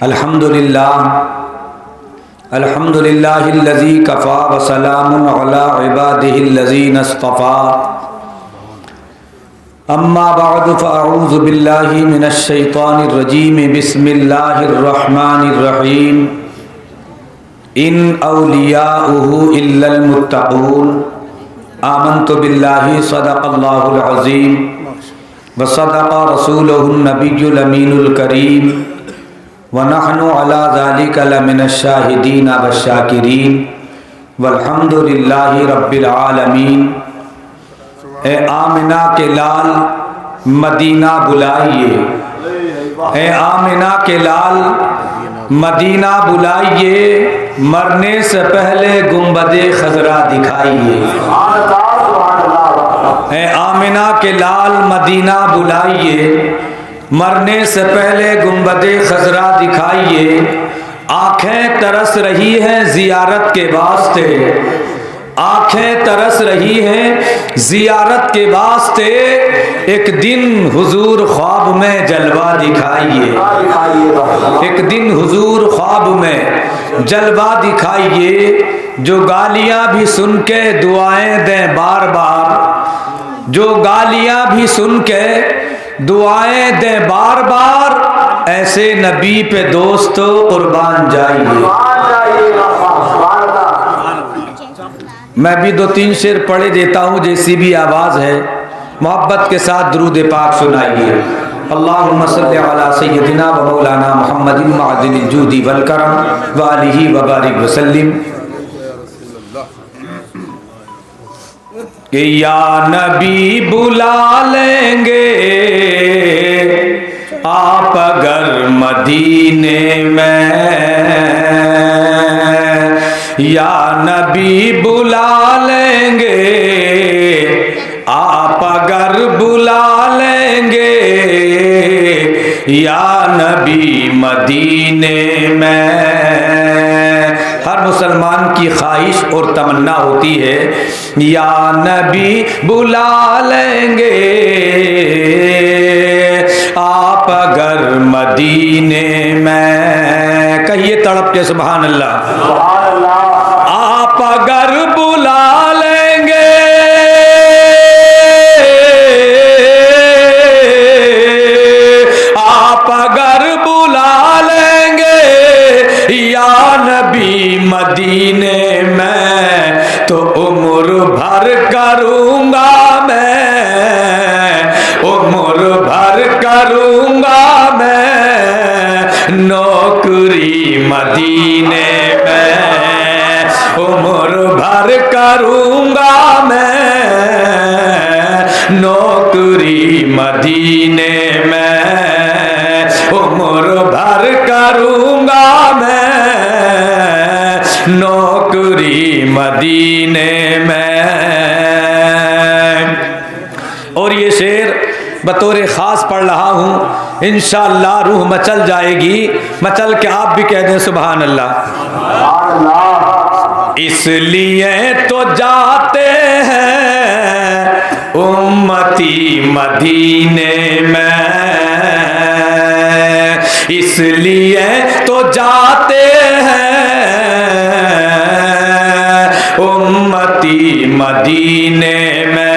الحمدللہ الذی کفا وسلام علی عبادہ الذین اصطفى اما بعد فاعوذ باللہ من الشیطان الرجیم بسم اللہ الرحمن الرحیم ان اولیاؤہ الا المتقون آمنت باللہ صدق اللہ العظیم وصدق رسولہ النبی الامین الکریم وَنَحْنُ عَلَى ذَلِكَ لَمِنَ الشَّاهِدِينَ وَالشَّاكِرِينَ وَالْحَمْدُ لِلَّهِ رَبِّ الْعَالَمِينَ۔ اے آمنہ کے لال مدینہ بلائیے، اے آمنہ کے لال مدینہ بلائیے، مرنے سے پہلے گنبد خضرا دکھائیے۔ اے آمنہ کے لال مدینہ بلائیے، مرنے سے پہلے گنبد خضرا دکھائیے۔ آنکھیں ترس رہی ہیں زیارت کے واسطے، آنکھیں ترس رہی ہیں زیارت کے واسطے، ایک دن حضور خواب میں جلوہ دکھائیے، ایک دن حضور خواب میں جلوہ دکھائیے۔ جو گالیاں بھی سن کے دعائیں دیں بار بار، جو گالیاں بھی سن کے دعائیں دیں بار بار، ایسے نبی پہ دوستو قربان جائیے۔ میں بھی دو تین شعر پڑھے دیتا ہوں، جیسی بھی آواز ہے محبت کے ساتھ درود پاک سنائیے۔ اللہم صلی علی سیدنا و مولانا محمد معدن الجود والکرم وآلہ وبارک وسلم۔ کہ یا نبی بلا لیں گے آپ اگر مدینے میں، یا نبی بلا لیں گے آپ اگر بلا لیں گے، یا نبی مدینے میں۔ ہر مسلمان کی خواہش اور تمنا ہوتی ہے یا نبی بلا لیں گے آپ اگر مدینے میں۔ کہیے تڑپ کے سبحان اللہ۔ آپ اگر بلا لیں گے آپ اگر بلا لیں گے یا نبی مدینے میں، تو عمر بھر کروں گا میں، عمر بھر کروں گا میں نوکری مدینے میں، عمر بھر کروں گا میں نوکری مدینے میں، عمر بھر کروں گا میں نوکری مدینے میں۔ اور یہ شعر بطور خاص پڑھ رہا ہوں، انشاءاللہ روح مچل جائے گی، مچل کے آپ بھی کہہ دیں سبحان اللہ۔ اس لیے تو جاتے ہیں امتی مدینے میں، اس لیے تو جاتے ہیں امتی مدینے میں۔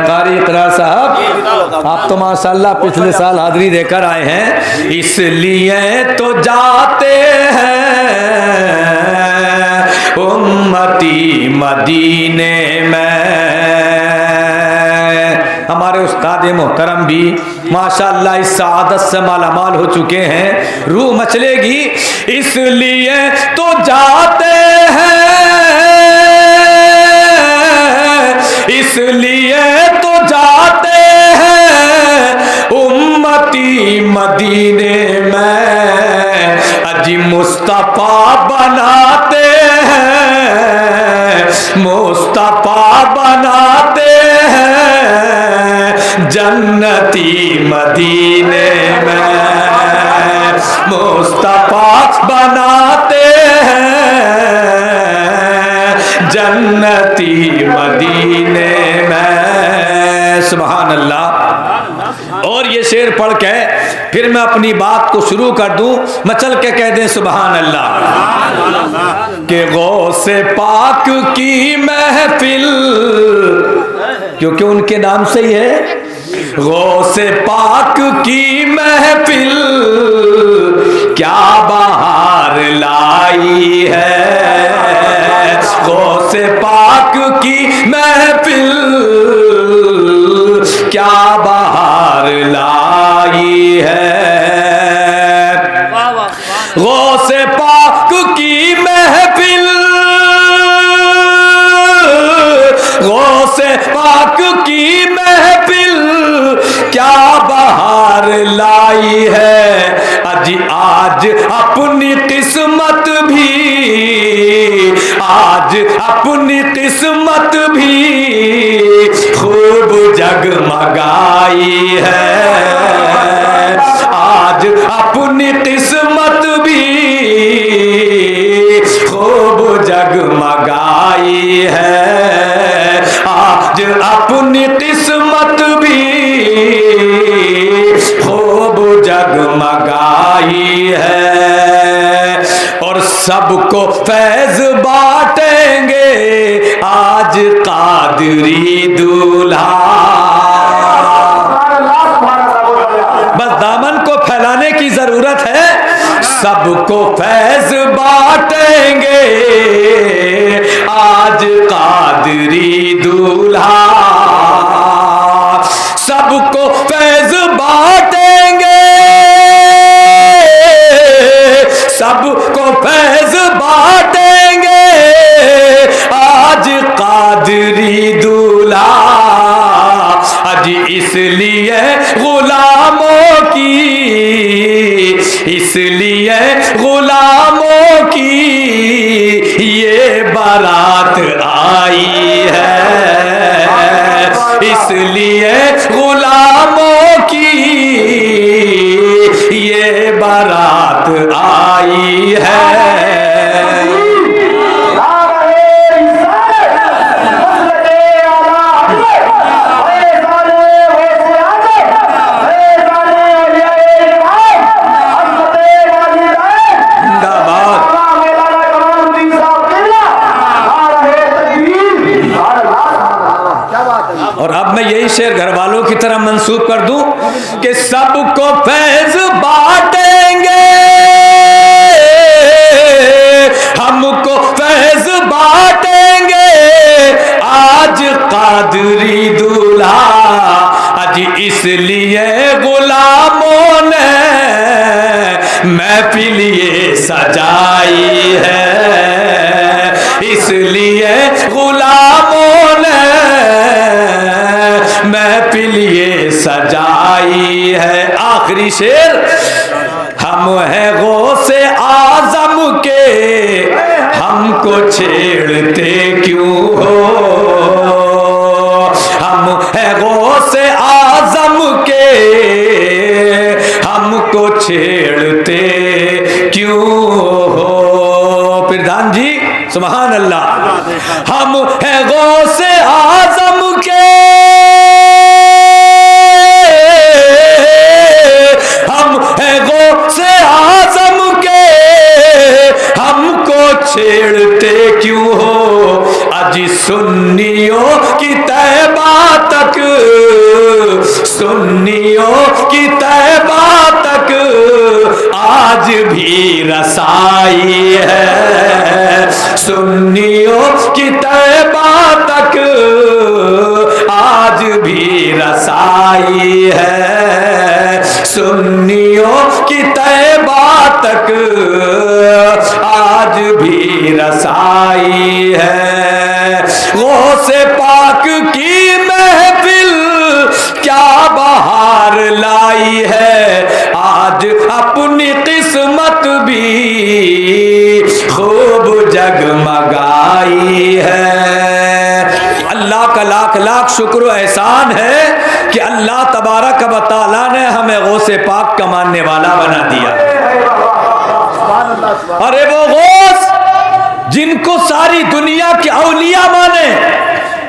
قاری اقرار صاحب آپ تو ماشاءاللہ پچھلے سال حاضری دے کر آئے ہیں۔ اس لیے تو جاتے ہیں امتی مدینے میں۔ ہمارے استاد محترم بھی ماشاءاللہ اس سعادت سے مالا مال ہو چکے ہیں، روح مچلے گی۔ اس لیے تو جاتے ہیں، اس لیے تو جاتے ہیں امتی مدینے میں، اجی مصطفیٰ بناتے ہیں، مصطفیٰ بناتے ہیں جنتی مدینے میں، مصطفیٰ بناتے ہیں جنتی مدینے میں۔ سبحان اللہ۔ اور یہ شعر پڑھ کے پھر میں اپنی بات کو شروع کر دوں، مچل کے کہہ دیں سبحان اللہ کہ غوث پاک کی محفل، کیونکہ ان کے نام سے ہی ہے غوث پاک کی محفل کیا بہار لائی ہے، غوث پاک کی محفل کیا بہار لائی ہے، غوث پاک کی محفل، غوث پاک کی محفل کیا بہار لائی ہے، آج اپنی قسمت بھی، آج اپنی قسمت بھی خوب جگمگائی ہے، آج اپنی قسمت بھی خوب جگمگائی ہے، آج اپنی قسمت بھی خوب جگمگائی ہے، اور سب کو فیض بانٹیں گے آج قادری دولہا، بس دامن کو پھیلانے کی ضرورت ہے، سب کو فیض بانٹیں گے آج قادری دولہا، سب کو فیض بانٹیں گے، سب کو فیض بانٹیں گے آج قادری دولہا، آج اس لیے غلاموں کی، اس لیے غلاموں کی یہ بارات آئی ہے، اس لیے غلاموں کی یہ بارات آئی ہے، اور اب میں یہی شعر گھر والوں کی طرح منسوب کر دوں کہ سب کو فیض بانٹیں گے، ہم کو فیض بانٹیں گے آج قادری دولہا، آج اس لیے غلاموں نے محفل یہ سجائی ہے، اس لیے غلاموں نے محفل یہ سجائی ہے، آخری شعر، ہم ہیں غوث اعظم کے ہم کو چھیڑتے کیوں ہو، ہم ہیں غوث اعظم کے ہم کو چھیڑتے کیوں ہو، پردھان جی سبحان اللہ، ہم ہیں غوث اعظم کے چھیڑتے کیوں ہو، آج سنیوں کی طیبہ تک، سنیوں کی طیبہ تک آج بھی رسائی ہے، سنیوں کی طیبہ تک آج بھی رسائی ہے، سنیوں کی طیبہ تک آج بھی رسائی ہے، غوث پاک کی محفل کیا بہار لائی ہے، آج اپنی قسمت بھی خوب جگمگائی ہے، اللہ کا لاکھ لاکھ شکر و احسان ہے کہ اللہ تبارک و تعالیٰ نے ہمیں غوث پاک کا ماننے والا بنا دیا، ارے وہ غوث جن کو ساری دنیا کے اولیاء مانے،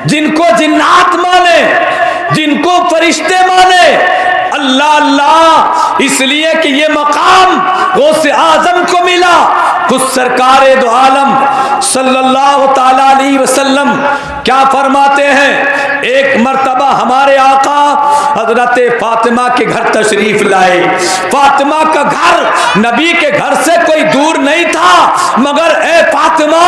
جن کو جنات مانے، جن کو فرشتے مانے، اللہ اللہ اس لیے کہ یہ مقام غوث اعظم کو ملا. خود سرکار دو عالم صلی اللہ تعالی علیہ وسلم کیا فرماتے ہیں؟ ایک مرتبہ ہمارے آقا حضرت فاطمہ کے گھر تشریف لائے. فاطمہ کا گھر نبی کے گھر سے کوئی دور نہیں تھا، مگر اے فاطمہ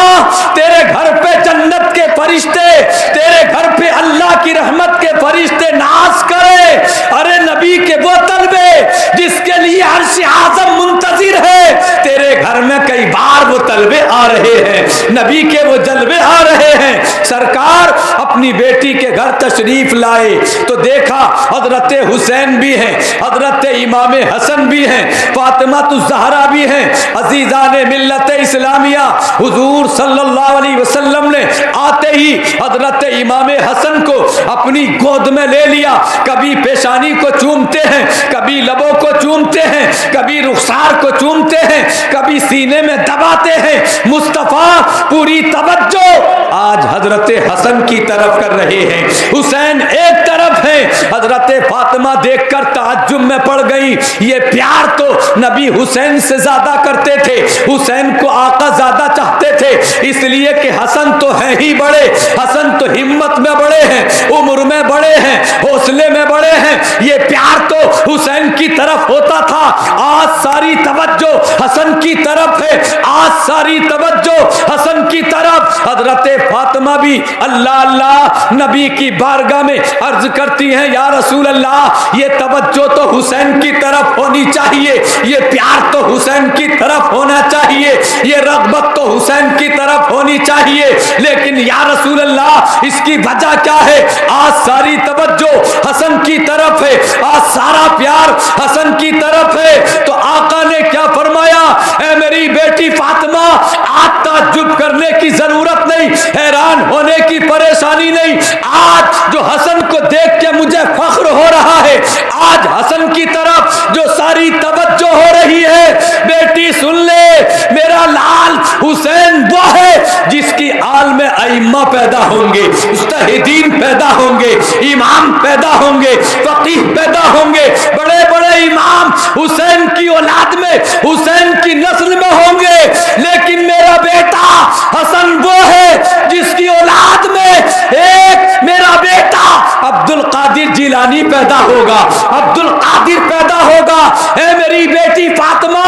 تیرے گھر پہ جنت کے فرشتے، تیرے گھر پہ اللہ کی رحمت کے فرشتے ناز کرے. ارے نبی کے وہ طلبے جس کے لیے عرش اعظم منتظر ہے، تیرے گھر میں کئی بار وہ طلبے آ رہے ہیں، نبی کے وہ جلوے آ رہے ہیں. سرکار اپنی بیٹی کے گھر تشریف لائے تو دیکھا حضرت حسین بھی ہیں، حضرت امام حسن بھی ہیں، فاطمہ الزہرا بھی ہیں. عزیزان ملت اسلامیہ، حضور صلی اللہ علیہ وسلم نے آتے ہی حضرت امام حسن کو اپنی گود میں لے لیا. کبھی پیشانی کو چومتے ہیں، کبھی لبوں کو چومتے ہیں، کبھی رخسار کو چومتے ہیں، کبھی سینے میں دباتے ہیں. مصطفیٰ پوری توجہ آج حضرت حسن کی طرف کر رہے ہیں، حسین ایک طرف ہے. حضرت فاطمہ دیکھ کر تعجب میں پڑ گئی. یہ پیار تو نبی حسین سے زیادہ کرتے تھے، حسین کو آقا زیادہ چاہتے تھے، اس لیے کہ حسن تو ہیں ہی بڑے، حسن تو ہمت میں بڑے ہیں، عمر میں بڑے ہیں، حوصلے میں بڑے ہیں. یہ پیار تو حسین کی طرف ہوتا تھا. آج ساری توجہ حسن کی طرف ہے، آج ساری توجہ حسن کی طرف. حضرت فاطمہ بھی اللہ اللہ نبی کی بارگاہ میں عرض کرتی ہیں، یا رسول اللہ یہ توجہ تو حسین کی طرف ہونی چاہیے، یہ پیار تو حسین کی طرف ہونا چاہیے، یہ رغبت تو حسین کی طرف ہونی چاہیے، لیکن یا رسول اللہ اس کی وجہ کیا ہے؟ آج ساری توجہ حسن کی طرف ہے، آج سارا پیار حسن کی طرف ہے. تو آقا نے کیا فرمایا؟ اے میری بیٹی فاطمہ، آج تعجب کرنے کی ضرورت نہیں، حیران ہونے کی پریشانی نہیں. آج جو حسن کو دیکھ کے مجھے فخر ہو رہا ہے، آج حسن کی طرف جو ساری توجہ ہو رہی ہے، بیٹی سن لے، میرا لال حسین وہ ہے جس کی آل میں ائمہ پیدا ہوں گے، مجتہدین پیدا ہوں گے، امام پیدا ہوں گے، فقیہ پیدا ہوں گے. بڑے بڑے امام حسین کی اولاد میں، حسین کی نسل میں ہوں گے. لیکن میرا بیٹا حسن وہ ہے جس کی اولاد میں ایک میرا بیٹا عبد القادر جیلانی پیدا ہوگا، عبد القادر پیدا ہوگا. اے میری بیٹی فاطمہ،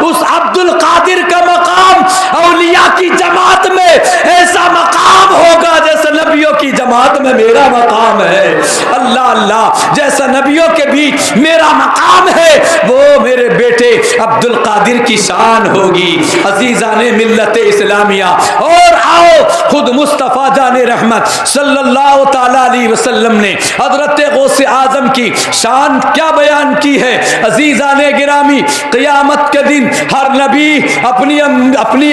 اس عبد القادر کا مقام اولیاء کی جماعت میں ایسا مقام ہوگا جیسا نبیوں کی جماعت میں میرا مقام ہے. اللہ اللہ، جیسا نبیوں کے بیچ میرا مقام ہے وہ میرے بیٹے عبد القادر کی شان ہوگی. عزیزان ملت اسلامیہ، اور آؤ خود مصطفیٰ جان رحمت صلی اللہ تعالی علیہ وسلم نے حضرت غوث اعظم کی شان کیا بیان کی ہے. عزیزان گرامی، قیامت کے دن ہر نبی اپنی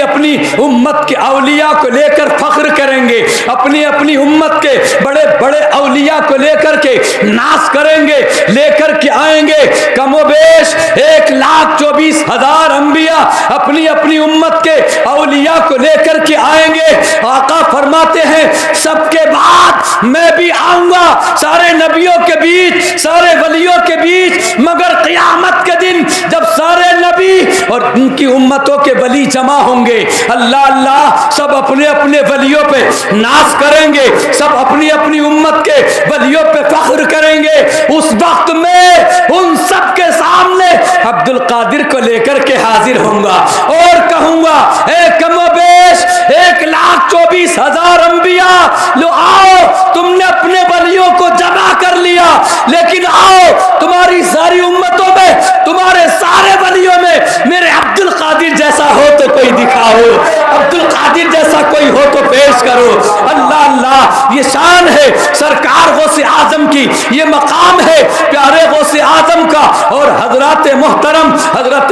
اپنی امت کے اولیاء کو لے کر فخر کریں گے، اپنی اپنی امت کے بڑے بڑے اولیاء کو لے کر کے ناز کریں گے، لے کر کے آئیں گے. کم و بیش 1,24,000 انبیاء اپنی اپنی امت کے اولیاء کو لے کر کے آئیں گے. آقا فرماتے ہیں سب کے بعد میں بھی آؤں گا، سارے نبیوں کے بیچ، سارے ولیوں کے بیچ، مگر قیامت کے دن جب سارے نبی اور ان کی امتوں کے ولی جمع ہوں گے، اللہ اللہ سب اپنے اپنے ولیوں پہ ناز کریں گے، سب اپنی اپنی امت کے ولیوں پہ فخر کریں گے. اس وقت میں ان سب کے سامنے عبد القادر کو لے کر کے حاضر ہوں گا اور کہوں گا اے کم و بیش 1,24,000 انبیاء، لو آؤ تم نے اپنے ولیوں کو جمع کر لیا، لیکن آؤ تمہاری ساری امتوں میں، تمہارے سارے ولیوں میں میرے عبد القادر جیسا ہو تو کوئی دکھاؤ، عبد القادر جیسا کوئی ہو تو پیش کرو. اللہ اللہ، یہ شان ہے سرکار غوث اعظم کی، یہ مقام ہے پیارے غوث اعظم کا. اور حضرات محترم حضرت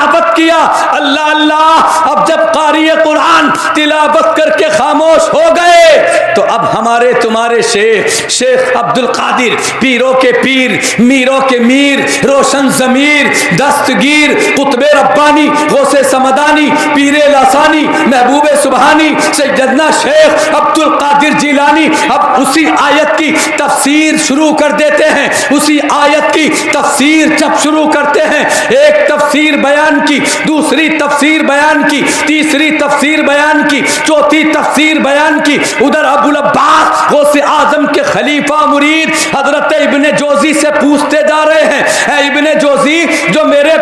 تلاوت کیا، اللہ اللہ، اب جب قاری قرآن تلاوت کر کے خاموش ہو گئے تو اب ہمارے تمہارے شیخ عبد القادر، پیروں کے پیر، میروں کے میر، روشن ضمیر، دستگیر، قطب ربانی، غوث سمدانی، پیر لاسانی، محبوب سبحانی، سیدنا شیخ عبد القادر جیلانی اب اسی آیت کی تفسیر شروع کر دیتے ہیں۔ اسی آیت کی تفسیر جب شروع کرتے ہیں، ایک تفسیر بیان کی، دوسری تفسیر بیان کی، تیسری تفسیر بیان کی، چوتھی تفسیر بیان کی، ادھر ابو العباس غوث اعظم کے خلیفہ مرید حضرت ابن جوزی سے پوچھتے جا رہے ہیں، اے ابن جوزی، جو میرے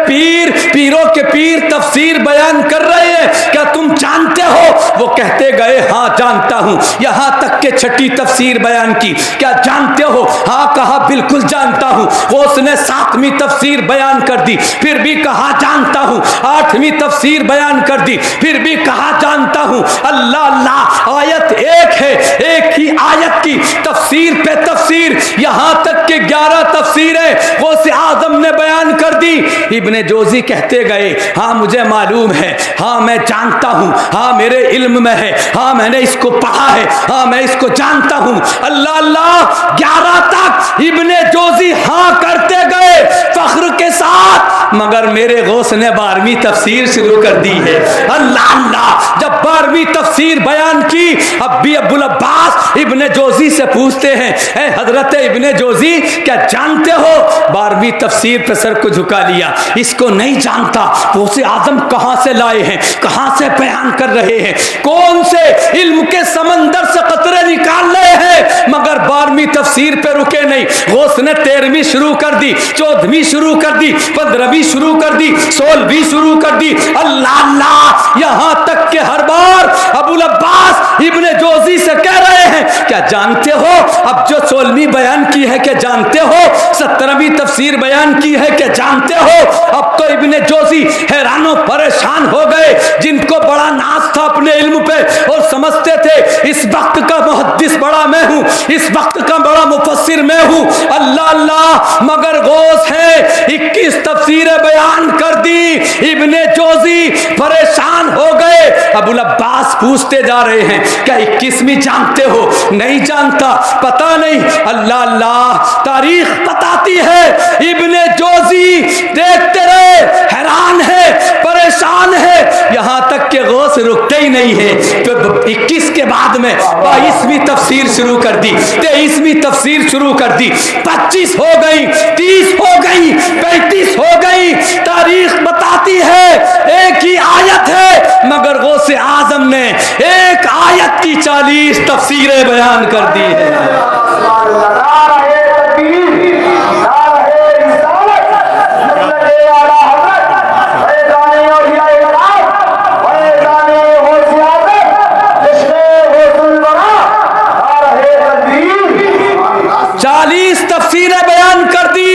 پیروں کے پیر تفسیر بیان کر رہے ہیں، کیا تم جانتے ہو؟ وہ کہتے گئے ہاں جانتا ہوں، یہاں تک کہ چھٹی تفسیر بیان کی، کیا جانتے ہو؟ ہاں کہا بالکل جانتا ہوں۔ غوث نے 7ویں تفسیر بیان کر دی، پھر بھی کہا جانتا ہوں۔ 8ویں تفسیر بیان کر دی، پھر بھی کہا جانتا ہوں۔ اللہ اللہ، آیت ایک ہے، ایک ہی آیت کی تفسیر پہ تفسیر، یہاں تک کہ 11 تفسیریں غوث اعظم نے بیان کر دی۔ ابن جوزی کہتے گئے ہاں مجھے معلوم ہے، ہاں میں جانتا ہوں، ہاں میرے علم میں ہے، ہاں میں نے اس کو پڑھا ہے، ہاں میں اس کو جانتا ہوں۔ اللہ اللہ، 11 تک ابن جوزی ہاں کرتے گئے فخر کے ساتھ، مگر میرے غوث نے 12ویں تفسیر شروع کر دی ہے۔ اللہ اللہ، جب 12ویں تفسیر بیان کی، اب بھی ابو العباس ابن جوزی سے پوچھتے ہیں، اے حضرت ابن جوزی، کیا جانتے ہو؟ 12ویں تفسیر پہ سر کو جھکا لیا، اس کو نہیں جانتا۔ غوث اعظم کہاں سے لائے ہیں، کہاں سے بیان کر رہے ہیں، کون سے علم کے سمندر سے قطرے نکال رہے ہیں، مگر 12ویں تفسیر پہ رکے نہیں۔ غوث نے 13ویں شروع کر دی، 14ویں شروع کر دی، 15ویں شروع کر دی، 16ویں شروع کر دی۔ اللہ اللہ، یہاں تک کہ ہر بار ابو العباس ابن جوزی سے کہہ رہے ہیں کیا جانتے ہو؟ اب جو 16ویں بیان کی ہے کہ جانتے ہو، 17ویں تفسیر بیان کی ہے کہ جانتے ہو؟ اب تو ابن جوزی حیران و پریشان ہو گئے، جن کو بڑا ناز تھا اپنے علم پہ اور سمجھتے تھے اس وقت کا محدث بڑا میں ہوں، اس وقت کا بڑا مفسر میں ہوں۔ اللہ اللہ، مگر غوث ہے 21 تفسیریں بیان کر دی۔ ابن جوزی پریشان ہو گئے۔ ابو العباس پوچھتے جا رہے ہیں کیا 21ویں جانتے ہو؟ نہیں جانتا، پتہ نہیں۔ اللہ اللہ، تاریخ بتاتی ہے ابن جوزی دیکھتے رہے، حیران ہے، پریشان ہے، یہاں تک کہ غوث رکتے ہی نہیں ہے۔ پھر 21 کے بعد میں 22ویں تفسیر شروع کر دی، 23ویں تفسیر شروع کر دی، 25 ہو گئی، 30 ہو گئی، 35 ہو گئی۔ تاریخ بتاتی ہے ایک ہی آیت ہے، مگر غوث اعظم نے ایک آیت کی 40 تفسیریں بیان کر دی ہے۔ تفسیریں بیان کر دی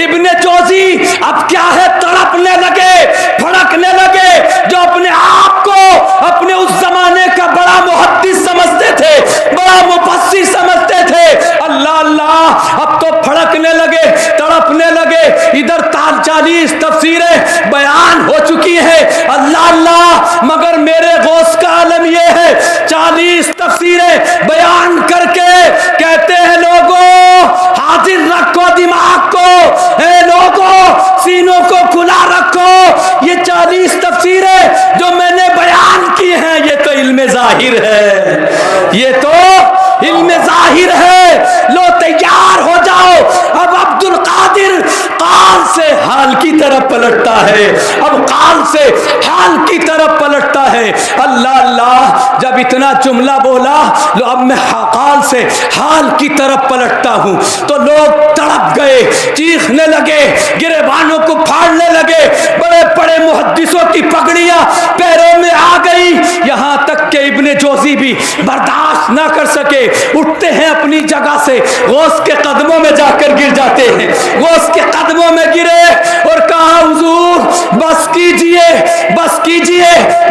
ابن جوزی۔ اب کیا ہے، تڑپنے لگے، بھڑکنے لگے، جو اپنے آپ کو اپنے اس زمانے کا بڑا محدث سمجھتے تھے، بڑا مفسر سمجھتے تھے، اللہ اللہ، اب تو بھڑکنے لگے، تڑپنے لگے۔ ادھر 40 تفسیریں بیان ہو چکی ہیں، اللہ اللہ، مگر میرے غوث کا عالم یہ ہے 40 تفسیریں بیان کر کے کہتے ہیں لوگوں حاضر رکھو دماغ کو، اے لوگوں سینوں کو کھلا رکھو، یہ 40 تفسیریں جو میں نے بیان کی ہیں یہ تو علم ظاہر ہے، یہ تو علم ظاہر ہے، لو تیار ہو جاؤ۔ اب عبد القادر قال سے حال کی طرف پلٹتا ہے، اب قال سے حال کی طرف پلٹتا ہے۔ اللہ اللہ، جب اتنا جملہ بولا، لو اب میں قال سے حال کی طرف پلٹتا ہوں، تو لوگ تڑپ گئے، چیخنے لگے، گریبانوں کو پھاڑنے لگے، بڑے بڑے محدثوں کی پگڑیاں پیروں میں آ گئی، یہاں تک کہ ابن جوزی بھی برداشت نہ کر سکے، اٹھتے ہیں اپنی جگہ سے، غوث کے قدموں میں جا کر گر جاتے ہیں، غوث کے قدموں میں گرے اور کہا حضور بس کیجئے، بس کیجئے،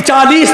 40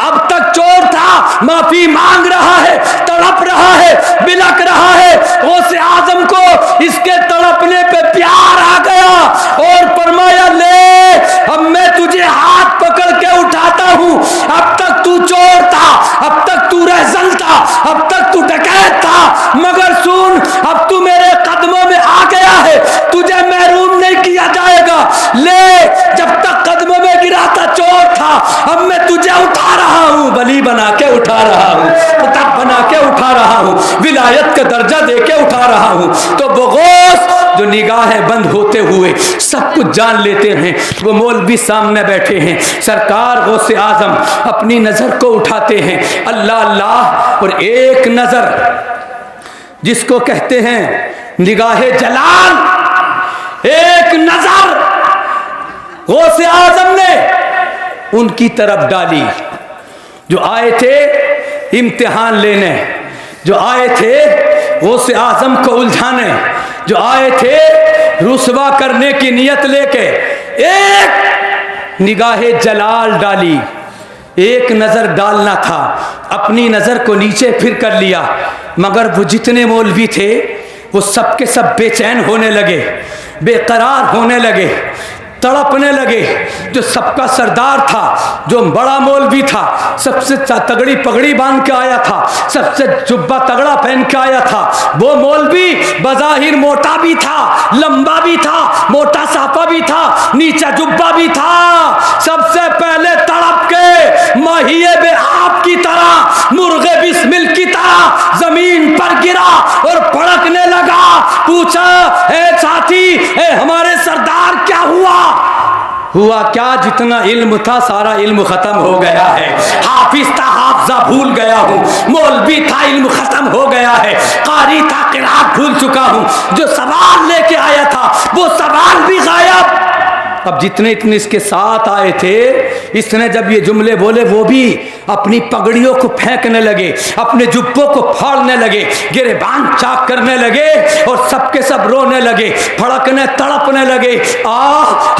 اب تک چور تھا، معافی مانگ رہا ہے، تڑپ رہا ہے، بلک رہا ہے. غوث اعظم کو اس کے تڑپنے پہ پیار آ گیا اور فرمایا لے اب میں تجھے ہاتھ پکڑ کے اٹھاتا ہوں. اب تک تو چور تھا، اب تک تو رہزن تھا، اب تک تو ڈکیت تھا، مگر سن اب تو میرے قدموں میں آ گیا ہے، تجھے محروم نہیں کیا جائے گا. لے جب تک قدموں میں گرا تھا چور تھا، اب میں تجھے اٹھا رہا ہوں، ولی بنا کے اٹھا رہا ہوں، کتاب بنا کے اٹھا رہا ہوں، ولایت کا درجہ دے کے اٹھا رہا ہوں. تو وہ غوث جو نگاہیں بند ہوتے ہوئے سب کچھ جان لیتے ہیں، وہ مولوی سامنے بیٹھے ہیں. سرکار غوث اعظم اپنی نظر کو اٹھاتے ہیں، اللہ اللہ، اور ایک نظر جس کو کہتے ہیں نگاہ جلال، ایک نظر غوث اعظم نے ان کی طرف ڈالی جو آئے تھے امتحان لینے، جو آئے تھے غوث اعظم کو الجھانے، جو آئے تھے رسوا کرنے کی نیت لے کے. ایک نگاہ جلال ڈالی، ایک نظر ڈالنا تھا، اپنی نظر کو نیچے پھر کر لیا. مگر وہ جتنے مولوی تھے وہ سب کے سب بے چین ہونے لگے، بے قرار ہونے لگے، تڑپنے لگے. جو سب کا سردار تھا، جو بڑا مولوی تھا، سب سے تگڑی پگڑی باندھ کے آیا تھا، سب سے جبہ تگڑا پہن کے آیا تھا، وہ مولوی بظاہر موٹا بھی تھا، لمبا بھی تھا، موٹا صافہ بھی تھا، نیچا جبہ بھی تھا. سب سے پہلے تڑپ کے ماہی بے آب کی طرح، مرغ بسمل کی طرح زمین پر گرا اور پھڑکنے لگا. پوچھا اے ساتھی، اے ہمارے سردار کیا ہوا؟ ہوا کیا؟ جتنا علم تھا سارا علم ختم ہو گیا ہے. حافظ تھا حافظہ بھول گیا ہوں، مولوی تھا علم ختم ہو گیا ہے، قاری تھا قرات بھول چکا ہوں، جو سوال لے کے آیا تھا وہ سوال بھی غائب. اب جتنے اس کے ساتھ آئے تھے، اس نے جب یہ جملے بولے وہ بھی اپنی پگڑیوں کو پھینکنے لگے، اپنے جبوں کو پھاڑنے لگے، گریبان چاک کرنے لگے اور سب کے سب رونے لگے، پھڑکنے تڑپنے لگے.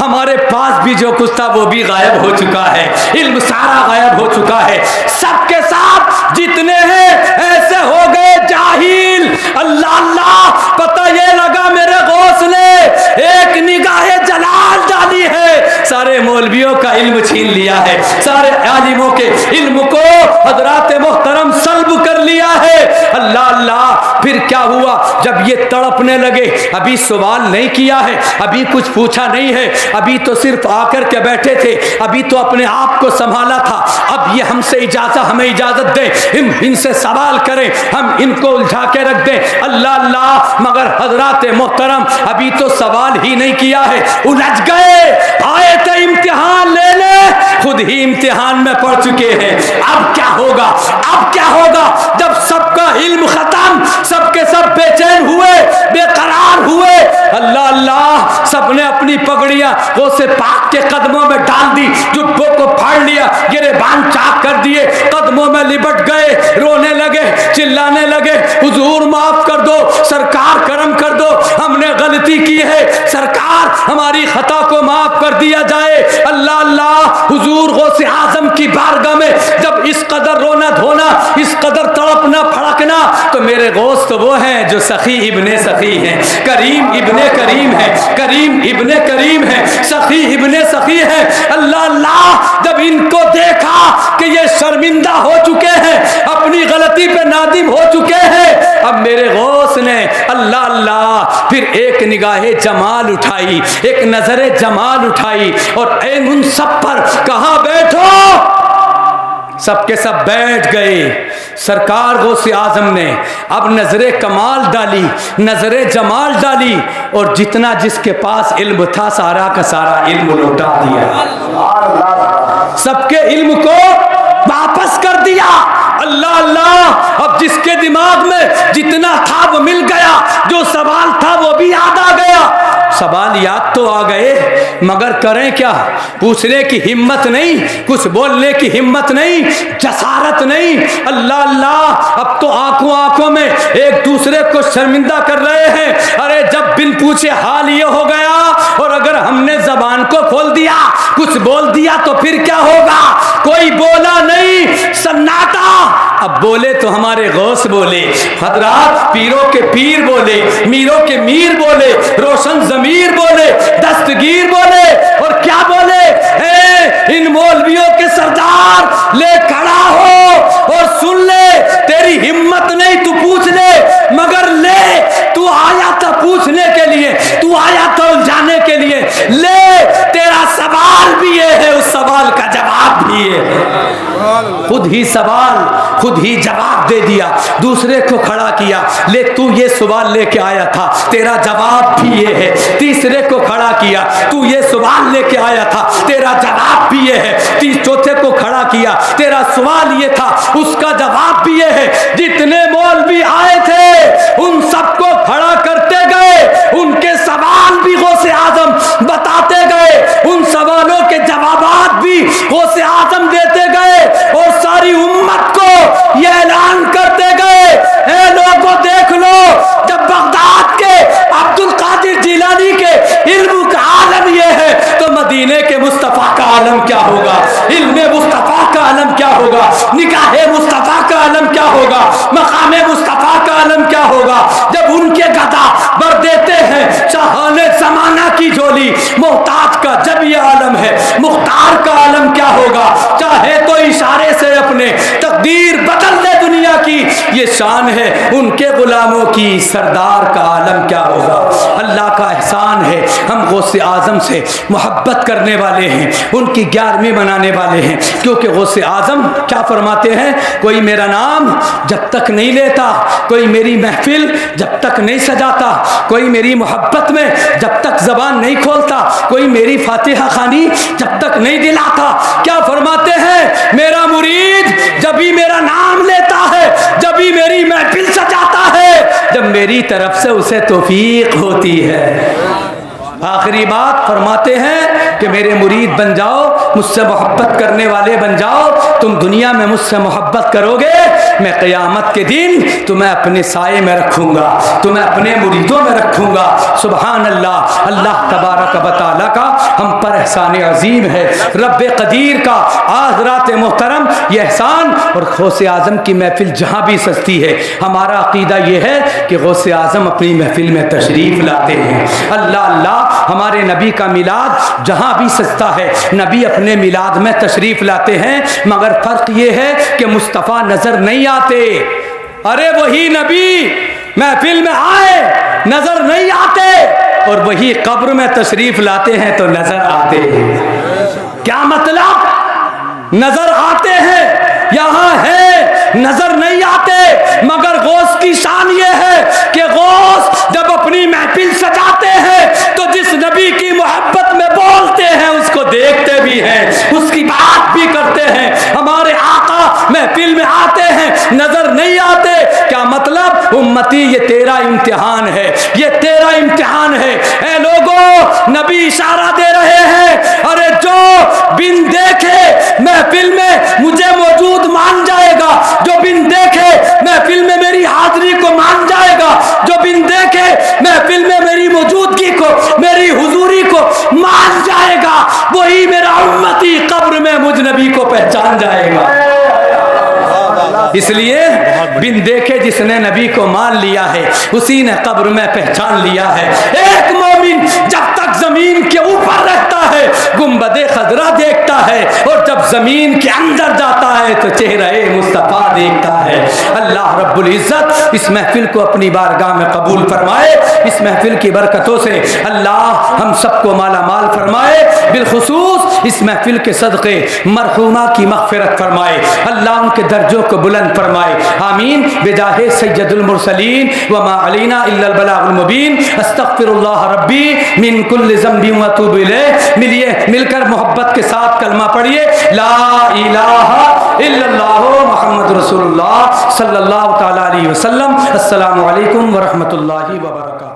ہمارے پاس بھی جو کچھ تھا وہ بھی غائب ہو چکا ہے، علم سارا غائب ہو چکا ہے. سب کے ساتھ جتنے ہیں ایسے ہو گئے جاہل. اللہ اللہ، پتہ یہ لگا میرے غوث نے ایک نگاہ جلال ڈالی ہے، سارے مولویوں کا علم چھین لیا ہے، سارے عالموں کے علم کو حضرات محترم سلب کر لیا ہے. اللہ اللہ. پھر کیا ہوا؟ جب یہ تڑپنے لگے، ابھی سوال نہیں کیا ہے، ابھی کچھ پوچھا نہیں ہے، ابھی تو صرف آ کر کے بیٹھے تھے، ابھی تو اپنے آپ کو سنبھالا تھا. اب یہ ہم سے ہمیں اجازت دے، ہم ان سے سوال کریں، ہم ان کو الجھا کے رکھ دیں. اللہ اللہ. مگر حضرات محترم ابھی تو سوال ہی نہیں کیا ہے، الجھ گئے. آئے تھے امتحان لینے، خود ہی امتحان میں پڑ چکے ہیں. اب کیا ہوگا؟ اب کیا ہوگا جب سب کا علم ختم، سب کے سب بے چین ہوئے، بے قرار ہوئے. اللہ اللہ. سب نے اپنی پگڑیاں غوث پاک کے قدموں میں ڈال دی، جبوں کو پھاڑ لیا، گریبان چاک کر دیے، قدموں میں لپٹ گئے، رونے لگے، چلانے لگے، حضور معاف کر دو، سرکار کرم کر دو، ہم نے غلطی کی ہے، سرکار ہماری خطا کو معاف کر دیا جائے. اللہ اللہ. حضور غوث اعظم کی بارگاہ میں جب اس قدر رونا دھونا، اس قدر تڑپنا پھڑکنا، تو میرے غوث تو وہ ہیں جو سخی ابن سخی ہیں، کریم ابن کریم ہے، کریم ابن کریم ہے، سخی ابن سخی ہے. اللہ اللہ. جب ان کو دیکھا کہ یہ شرمندہ ہو چکے ہیں، اپنی غلطی پہ نادم ہو چکے ہیں، اب میرے غوث نے اللہ اللہ پھر ایک نگاہ جمال اٹھائی، ایک نظر جمال اٹھائی اور ان سب پر کہا بیٹھو. سب کے سب بیٹھ گئے. سرکار غوث اعظم نے اب نظر کمال ڈالی، نظر جمال ڈالی اور جتنا جس کے پاس علم تھا سارا کا سارا علم لوٹا دیا، سب کے علم کو واپس کر دیا. اللہ اللہ. اب جس کے دماغ میں جتنا تھا وہ مل گیا، جو سوال تھا وہ بھی یاد آ گیا. سوال یاد تو آ گئے مگر کریں کیا؟ پوچھنے کی ہمت نہیں، کچھ بولنے کی ہمت نہیں، جسارت نہیں. اللہ اللہ. اب تو آنکھوں آنکھوں میں ایک دوسرے کو شرمندہ کر رہے ہیں. ارے جب بن پوچھے حال یہ ہو گیا اور اگر ہم نے زبان کو کھول دیا، کچھ بول دیا تو پھر کیا ہوگا؟ کوئی بولا نہیں. اب بولے تو ہمارے غوث بولے، حضرات پیروں کے پیر بولے، میروں کے میر بولے، روشن ضمیر بولے، دستگیر بولے، اور کیا بولے؟ اے ان مولویوں کے سردار لے کھڑا ہو اور سن لے، تیری ہمت نہیں تو پوچھ لے، مگر لے تو آیا تھا پوچھنے کے لیے، تو آیا تھا الجھانے کے لیے، لے تیرا سوال بھی یہ ہے، اس سوال کا جواب بھی یہ ہے۔ خود ہی سوال خود ہی جواب دے دیا، دوسرے کو کھڑا کیا، لے تو یہ سوال لے کے آیا تھا، تیرا جواب بھی یہ ہے۔ تیسرے کو کھڑا کیا، تو یہ سوال لے کے آیا تھا، تیرا جواب بھی یہ ہے۔ چوتھے کو کھڑا کیا، تیرا سوال یہ تھا، اس کا جواب بھی یہ ہے۔ جتنے مولوی آئے تھے ان سب کو کھڑا کرتے گئے، ان کے سوال بھی غوث اعظم بتاتے گئے، ان سوالوں کے جوابات بھی غوث اعظم دیتے گئے، اور ساری امت کو یہ اعلان کرتے گئے، اے لوگوں دیکھ لو، جب بغداد کے عبد القادر جیلانی کے علم کا عالم یہ ہے تو مدینے کے مصطفیٰ کا عالم کیا ہوگا، علم مصطفیٰ کا عالم کیا ہوگا، نکاح مصطفیٰ کا عالم کیا ہوگا، مقام مصطفیٰ کا عالم کیا ہوگا۔ جب ان کے گدا بر دیتے ہیں شاہان زمانہ کی جھولی، محتاج کا جب یہ عالم ہے، مختار کا عالم کیا ہوگا، چاہے تو اشارے سے اپنے تقدیر بدل دے دنیا کی، یہ شان ہے ان کے غلاموں کی، سردار کا عالم کیا ہوگا۔ اللہ کا احسان ہے، ہم غوث اعظم سے محبت کرنے والے ہیں، ان کی 11ویں منانے والے ہیں، کیونکہ غوث اعظم کیا فرماتے ہیں؟ کوئی میرا نام جب تک نہیں لیتا، کوئی میری محفل جب تک نہیں سجاتا، کوئی میری محبت میں جب تک زبان نہیں کھولتا، کوئی میری فاتحہ خوانی جب تک نہیں دلاتا، کیا فرماتے ہیں؟ میرا مرید جب ہی میرا نام لیتا ہے، جب ہی میری محفل سجاتا ہے، جب میری طرف سے اسے توفیق ہوتی ہے۔ آخری بات فرماتے ہیں کہ میرے مرید بن جاؤ، مجھ سے محبت کرنے والے بن جاؤ، تم دنیا میں مجھ سے محبت کرو گے، میں قیامت کے دن تمہیں اپنے سائے میں رکھوں گا، تمہیں اپنے مریدوں میں رکھوں گا۔ سبحان اللہ، اللہ تبارک و تعالیٰ کا ہم پر احسان عظیم ہے، رب قدیر کا حضرات محترم یہ احسان۔ اور غوث اعظم کی محفل جہاں بھی سجتی ہے، ہمارا عقیدہ یہ ہے کہ غوث اعظم اپنی محفل میں تشریف لاتے ہیں۔ اللہ اللہ، ہمارے نبی کا میلاد جہاں بھی سجتا ہے، نبی اپنے میلاد میں تشریف لاتے ہیں، مگر فرق یہ ہے کہ مصطفیٰ نظر نہیں آتے۔ ارے وہی نبی محفل میں آئے نظر نہیں آتے، اور وہی قبر میں تشریف لاتے ہیں تو نظر آتے ہیں۔ کیا مطلب؟ نظر آتے ہیں، یہاں ہے نظر نہیں آتے، مگر غوث کی شان یہ ہے کہ غوث جب اپنی محفل سجاتے ہیں تو جس نبی کی محبت میں بولتے ہیں اس کو دیکھتے بھی ہیں، اس کی بات بھی کرتے ہیں۔ ہمارے آقا محفل میں آتے ہیں نظر نہیں آتے، کیا مطلب؟ امتی یہ تیرا امتحان ہے، یہ تیرا امتحان ہے۔ اے لوگوں، نبی اشارہ دے رہے ہیں، ارے جو بن دیکھے محفل میں مجھے موجود مان جائے گا، جو بن دیکھے محفل میں میری حاضری کو مان جائے گا، جو بن دیکھے محفل میں میری موجودگی کو، میری حضوری کو مان جائے گا، وہی میرا امتی قبر میں مجھ نبی کو پہچان جائے گا۔ اس لیے بن دیکھے جس نے نبی کو مان لیا ہے اسی نے قبر میں پہچان لیا ہے۔ ایک مومن جب تک زمین کے اوپر رہتا ہے گنبد خضرا دیکھتا ہے، اور جب زمین کے اندر جاتا ہے تو چہرہ مصطفیٰ دیکھتا ہے۔ اللہ رب العزت اس محفل کو اپنی بارگاہ میں قبول فرمائے، اس محفل کی برکتوں سے اللہ ہم سب کو مالا مال فرمائے، بالخصوص اس محفل کے صدقے مرحومہ کی مغفرت فرمائے، اللہ ان کے درجوں کو بلند فرمائے، آمین بجاہ سید المرسلین وما علینا الا البلاغ المبین۔ استغفر اللہ ربی من کل ذنب واتوب الیہ۔ مل کر محبت کے ساتھ کلمہ پڑھیے، لا الہ الا اللہ محمد رسول اللہ صلی اللہ تعالی علیہ وسلم۔ السلام علیکم ورحمۃ اللہ وبرکاتہ۔